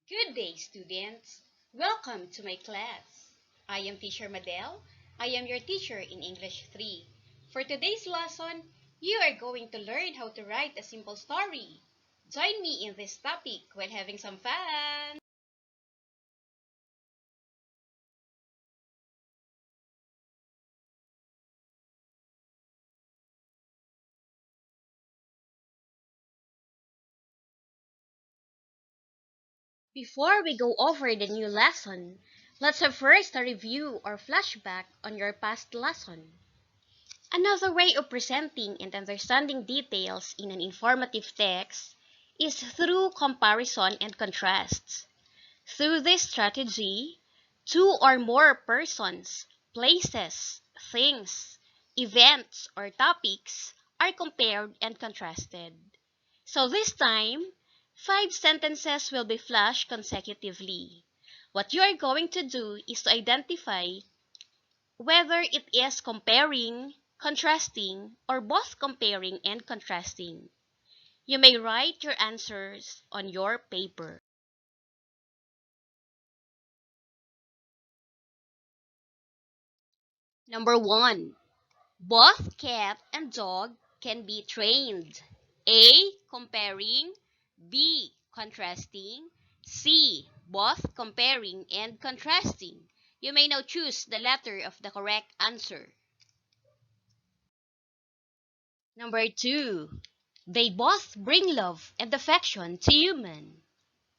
Good day, students. Welcome to my class. I am Teacher Madel. I am your teacher in English 3. For today's lesson, you are going to learn how to write a simple story. Join me in this topic while having some fun. Before we go over the new lesson, let's have first a review or flashback on your past lesson. Another way of presenting and understanding details in an informative text is through comparison and contrasts. Through this strategy, two or more persons, places, things, events, or topics are compared and contrasted. So this time, 5 sentences will be flashed consecutively. What you are going to do is to identify whether it is comparing, contrasting, or both comparing and contrasting. You may write your answers on your paper. Number 1. Both cat and dog can be trained. A. Comparing. B. Contrasting. C. Both comparing and contrasting. You may now choose the letter of the correct answer. Number 2. They both bring love and affection to human.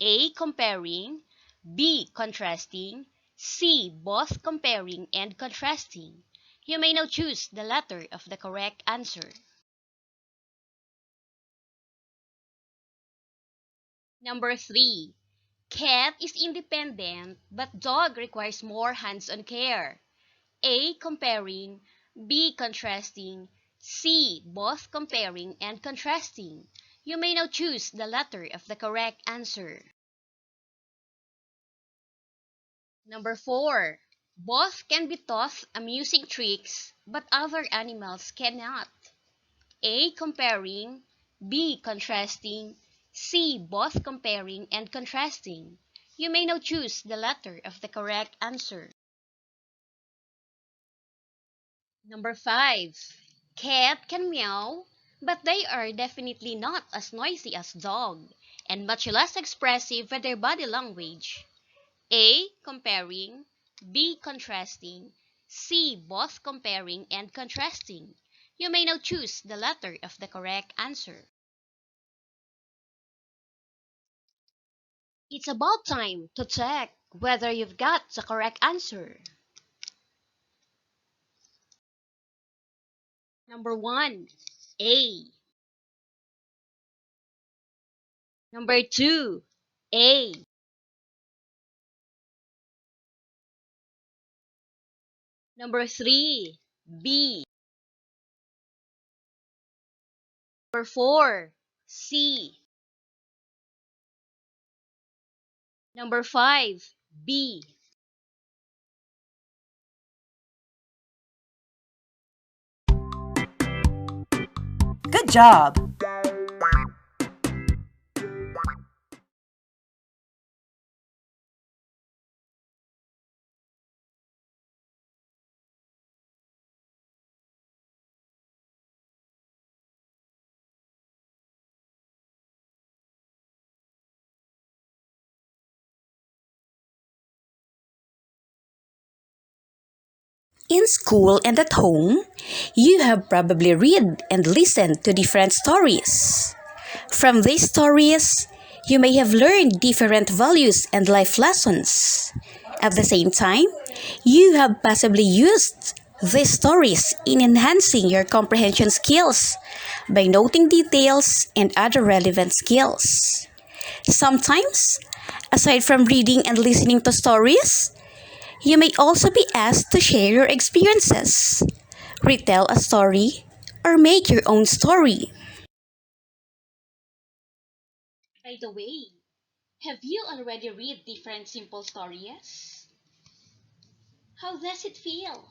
A. Comparing. B. Contrasting. C. Both comparing and contrasting. You may now choose the letter of the correct answer. Number 3. Cat is independent, but dog requires more hands-on care. A. Comparing. B. Contrasting. C. Both comparing and contrasting. You may now choose the letter of the correct answer. Number 4. Both can be taught amusing tricks, but other animals cannot. A. Comparing. B. Contrasting. C. Both comparing and contrasting. You may now choose the letter of the correct answer. Number 5. Cat can meow, but they are definitely not as noisy as dog, and much less expressive with their body language. A. Comparing. B. Contrasting. C. Both comparing and contrasting. You may now choose the letter of the correct answer. It's about time to check whether you've got the correct answer. Number 1. A. Number 2. A. Number 3. B. Number 4. C. Number 5. B. Good job! In school and at home, you have probably read and listened to different stories. From these stories, you may have learned different values and life lessons. At the same time, you have possibly used these stories in enhancing your comprehension skills by noting details and other relevant skills. Sometimes, aside from reading and listening to stories, you may also be asked to share your experiences, retell a story, or make your own story. By the way, have you already read different simple stories? How does it feel?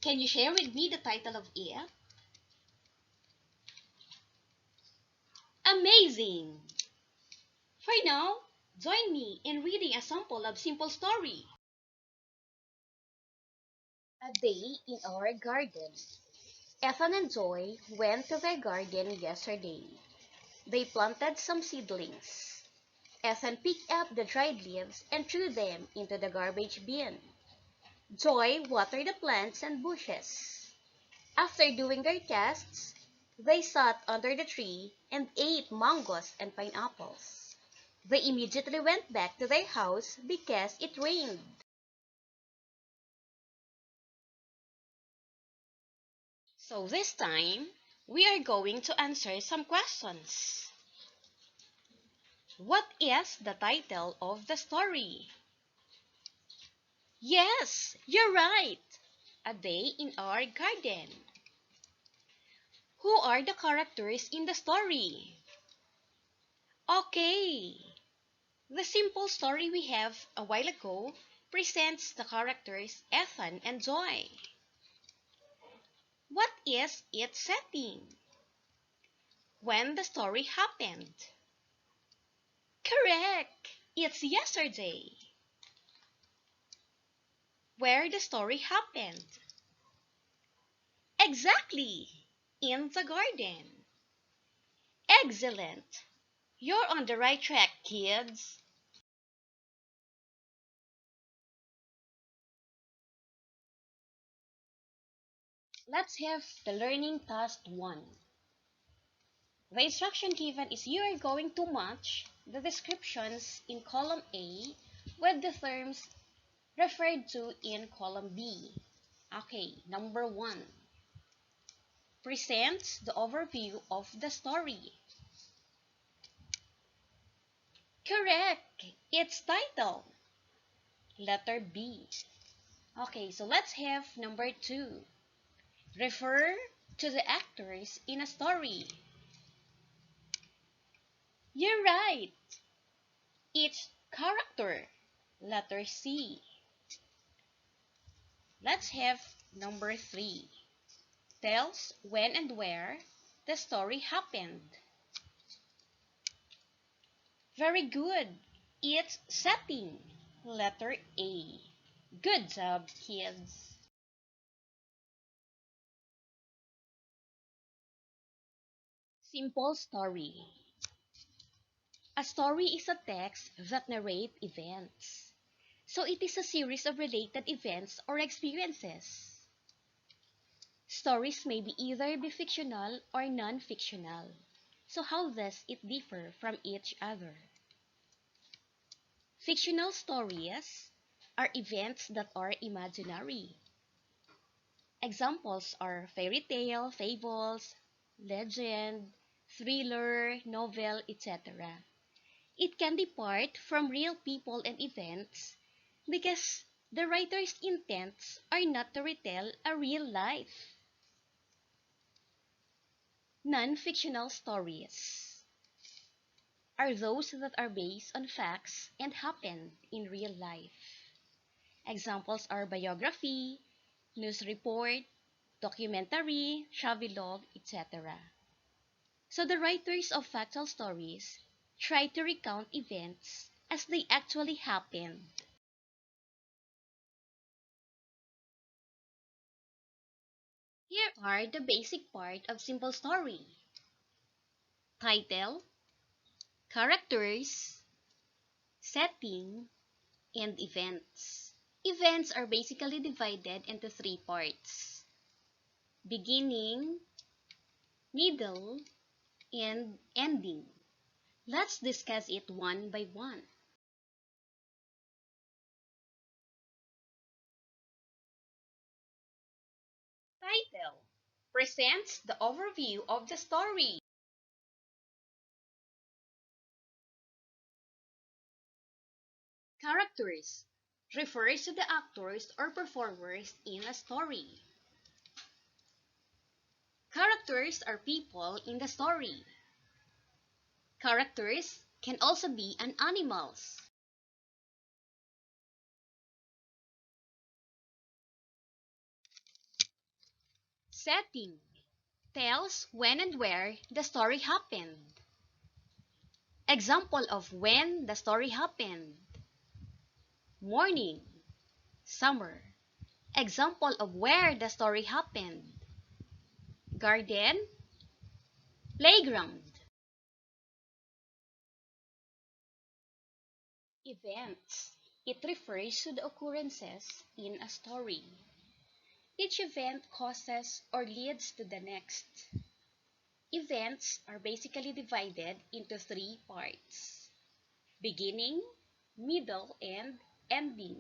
Can you share with me the title of it? Amazing! For now, Join me in reading a sample of simple story. A day in our garden. Ethan and Joy went to their garden yesterday. They planted some seedlings. Ethan picked up the dried leaves and threw them into the garbage bin. Joy watered the plants and bushes. After doing their tasks, they sat under the tree and ate mangoes and pineapples. They immediately went back to their house because it rained. So this time, we are going to answer some questions. What is the title of the story? Yes, you're right. A day in our garden. Who are the characters in the story? Okay. The simple story we have a while ago presents the characters Ethan and Joy. What is its setting? When the story happened? Correct! It's yesterday. Where the story happened? Exactly! In the garden. Excellent! You're on the right track, kids. Let's have the learning task 1. The instruction given is you are going to match the descriptions in column A with the terms referred to in column B. Okay, number 1. Presents the overview of the story. Correct! It's title. Letter B. Okay, so let's have number 2. Refer to the actors in a story. You're right. Each character. Letter C. Let's have number 3. Tells when and where the story happened. Very good. Its setting. Letter A. Good job, kids. Simple story. A story is a text that narrates events. So it is a series of related events or experiences. Stories may be either be fictional or non-fictional. So how does it differ from each other? Fictional stories are events that are imaginary. Examples are fairy tale, fables, legend, thriller, novel, etc. It can depart from real people and events because the writer's intents are not to retell a real life. Non-fictional stories are those that are based on facts and happen in real life. Examples are biography, news report, documentary, travelogue, etc. So the writers of factual stories try to recount events as they actually happened. Here are the basic part of simple story. Title, characters, setting, and events. Events are basically divided into 3 parts: beginning, middle, and ending. Let's discuss it one by one. Title presents the overview of the story. Characters refers to the actors or performers in a story. Characters are people in the story. Characters can also be an animals. Setting tells when and where the story happened. Example of when the story happened. Morning, summer. Example of where the story happened. Garden, playground. Events. It refers to the occurrences in a story. Each event causes or leads to the next. Events are basically divided into three parts: beginning, middle, and ending.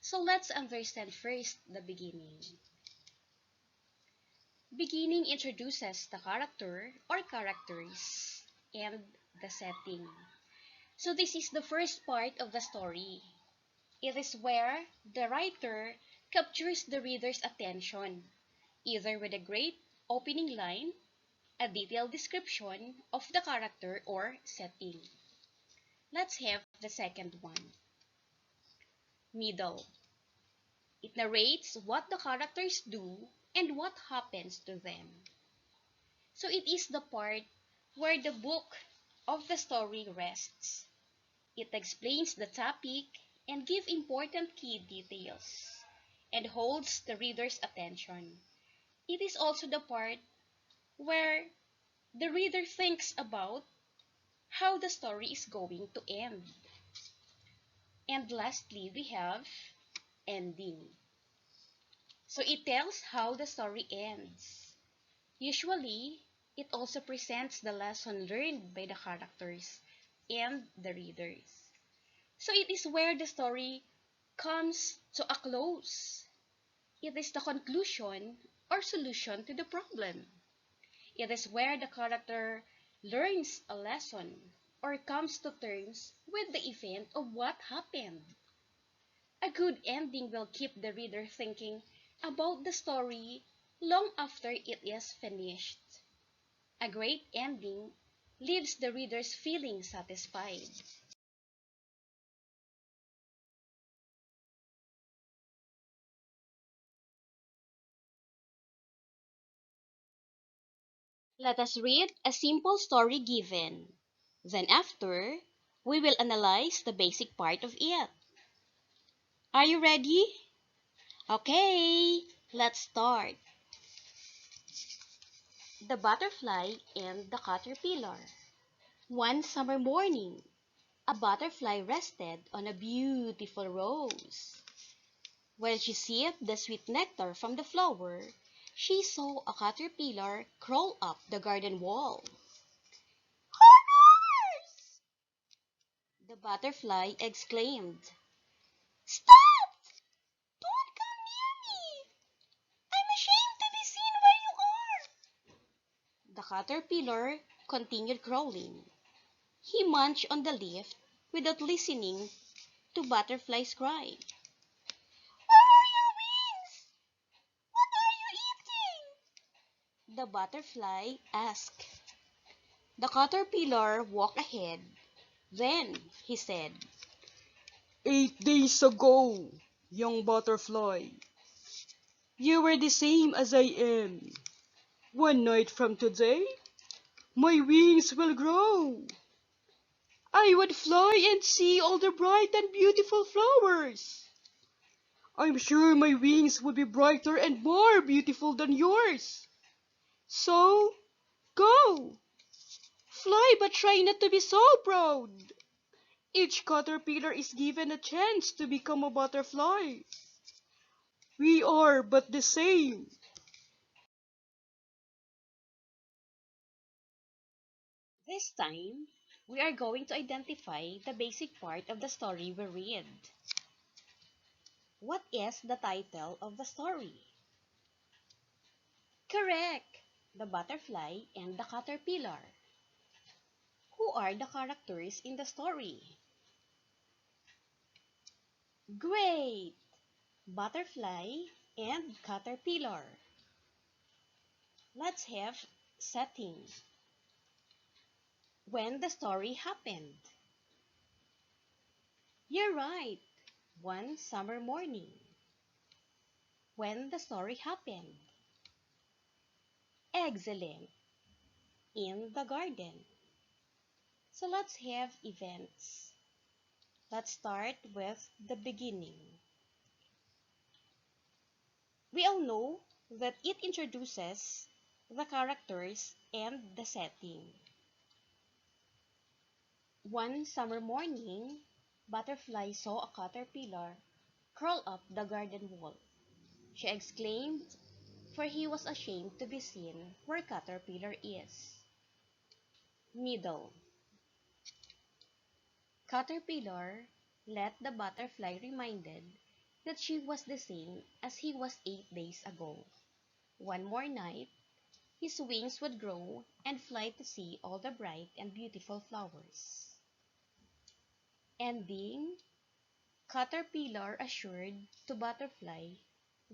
So let's understand first the beginning. Beginning introduces the character or characters and the setting. So this is the first part of the story. It is where the writer captures the reader's attention, either with a great opening line, a detailed description of the character or setting. Let's have the second one. Middle. It narrates what the characters do and what happens to them. So it is the part where the book of the story rests. It explains the topic and gives important key details and holds the reader's attention. It is also the part where the reader thinks about how the story is going to end. And lastly, we have ending. So it tells how the story ends. Usually, it also presents the lesson learned by the characters and the readers. So it is where the story comes to a close. It is the conclusion or solution to the problem. It is where the character learns a lesson or comes to terms with the event of what happened. A good ending will keep the reader thinking about the story long after it is finished. A great ending leaves the readers feeling satisfied. Let us read a simple story given. Then after, we will analyze the basic part of it. Are you ready? Okay, let's start. The butterfly and the caterpillar. One summer morning, a butterfly rested on a beautiful rose. While she sipped the sweet nectar from the flower, she saw a caterpillar crawl up the garden wall. Horrors! The butterfly exclaimed. Stop! Don't come near me! I'm ashamed to be seen where you are! The caterpillar continued crawling. He munched on the leaf without listening to Butterfly's cry. Where are your wings? What are you eating? The butterfly asked. The caterpillar walked ahead. Then he said, 8 days ago, young butterfly, you were the same as I am. One night from today, my wings will grow. I would fly and see all the bright and beautiful flowers. I'm sure my wings would be brighter and more beautiful than yours. So, go! Fly, but try not to be so proud. Each caterpillar is given a chance to become a butterfly. We are but the same. this time, we are going to identify the basic part of the story we read. What is the title of the story? Correct! The butterfly and the caterpillar. Who are the characters in the story? Great! Butterfly and caterpillar. Let's have setting. When the story happened. You're right. One summer morning. When the story happened. Excellent. In the garden. So let's have events. Let's start with the beginning. We all know that it introduces the characters and the setting. One summer morning, Butterfly saw a caterpillar crawl up the garden wall. She exclaimed, for he was ashamed to be seen where Caterpillar is. Middle. Caterpillar let the butterfly reminded that she was the same as he was 8 days ago. One more night, his wings would grow and fly to see all the bright and beautiful flowers. Ending, Caterpillar assured to Butterfly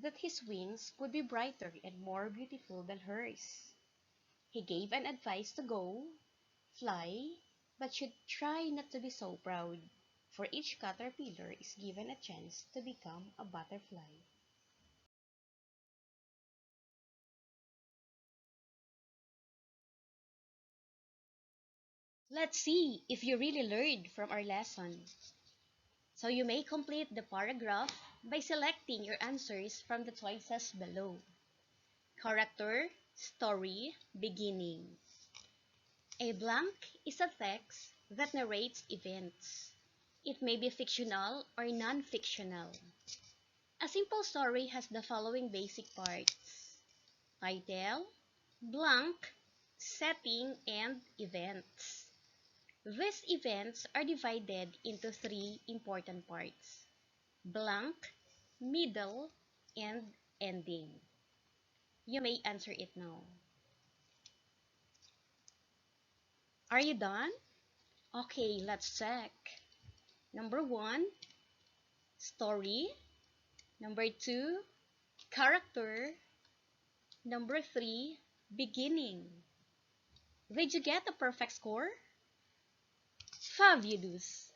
that his wings would be brighter and more beautiful than hers. He gave an advice to go, fly, but should try not to be so proud, for each caterpillar is given a chance to become a butterfly. Let's see if you really learned from our lesson. So you may complete the paragraph by selecting your answers from the choices below. Character, story, beginning. A blank is a text that narrates events. It may be fictional or non-fictional. A simple story has the following basic parts: title, blank, setting, and events. These events are divided into three important parts: blank, middle, and ending. You may answer it now. Are you done? Okay, let's check. Number 1, story. Number 2, character. Number 3, beginning. Did you get a perfect score? Fabulous!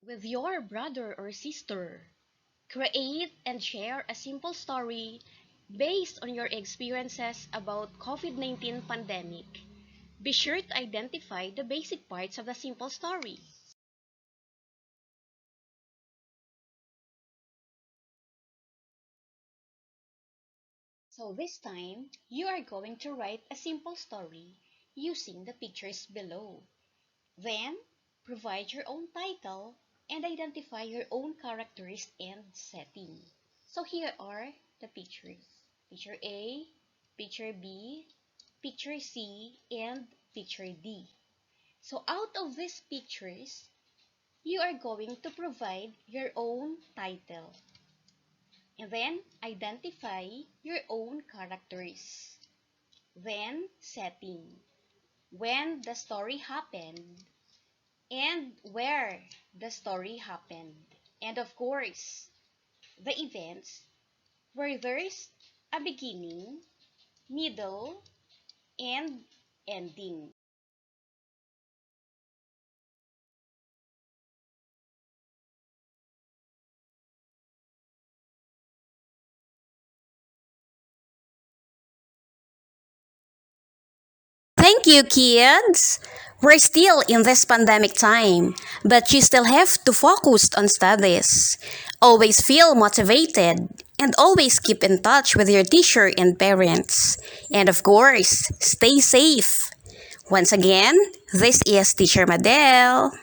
With your brother or sister, create and share a simple story based on your experiences about COVID-19 pandemic. Be sure to identify the basic parts of the simple story. So this time, you are going to write a simple story using the pictures below. Then, provide your own title and identify your own characters and setting. So here are the pictures. Picture A, Picture B, Picture C, and Picture D. So out of these pictures, you are going to provide your own title. And then, identify your own characters. Then, setting. When the story happened, and where the story happened. And of course, the events where there's a beginning, middle, and ending. Thank you, kids! We're still in this pandemic time, but you still have to focus on studies. Always feel motivated, and always keep in touch with your teacher and parents. And of course, stay safe. Once again, this is Teacher Madel.